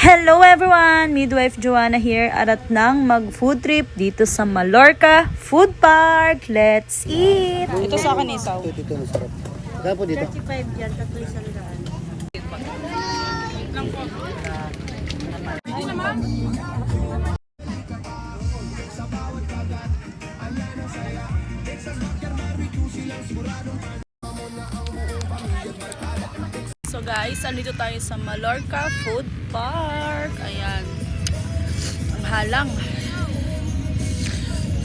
Hello everyone! Midwife Joanna here, arat nang mag-food trip dito sa Mallorca Food Park. Let's eat! Ito sa akin isaw. Ito masarap. Kaya po dito. 35 yan, tatlo isang daan. So guys, andito tayo sa Mallorca Food Park. Ayan. Ang halang.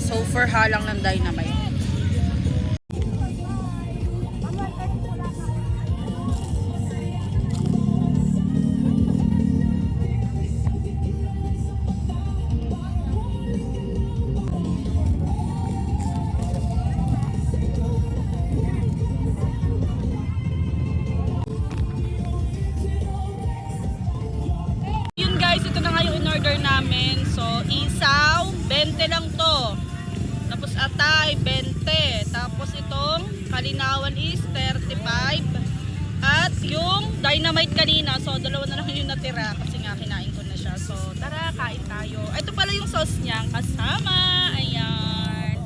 So far halang ng Dynamite. Yun guys, ito na nga yung in-order namin. So, isaw, 20 lang to. Tapos atay, 20. Tapos itong kalinawan is 35. At yung Dynamite kanina. So, dalawa na lang yung natira kasi nga kinain ko na siya. So, tara, kain tayo. Ito pala yung sauce niya kasama. Ayan.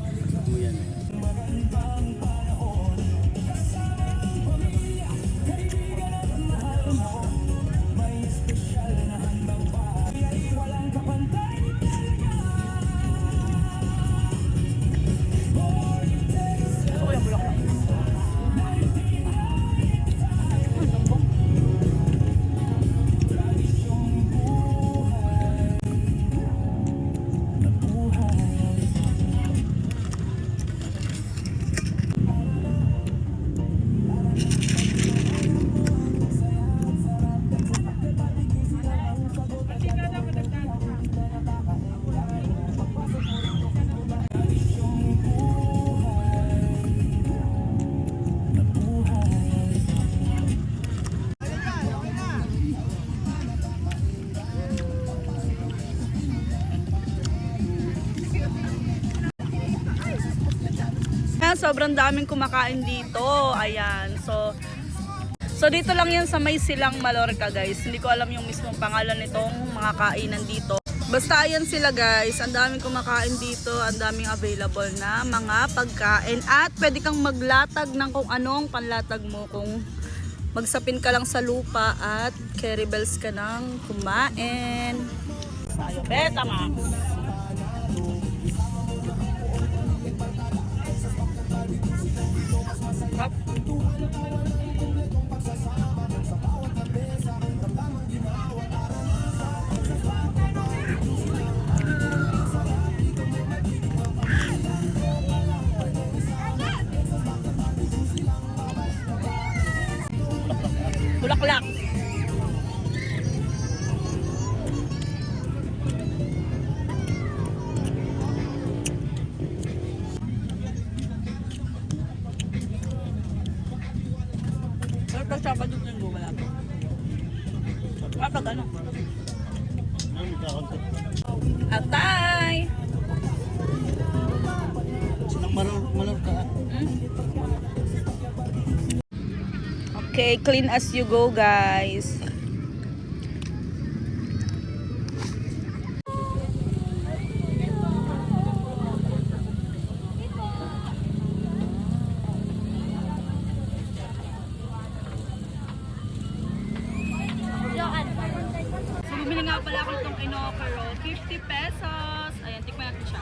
Sobrang daming kumakain dito. Ayan. So dito lang yan sa may Silang Mallorca guys. Hindi ko alam yung mismong pangalan nitong mga kainan dito. Basta ayan sila guys. Ang daming kumakain dito. Ang daming available na mga pagkain. At pwede kang maglatag ng kung anong panlatag mo. Kung magsapin ka lang sa lupa at carry bells ka nang kumain. Tayo, Betamax. Bulaklak. Pero pag Sabado Linggo, wala pa. Kapag ano? Atay! Silang malor ka. Okay, clean as you go guys. So, bumili nga pala ako itong inokero. 50 pesos. Ayan, tikman natin siya.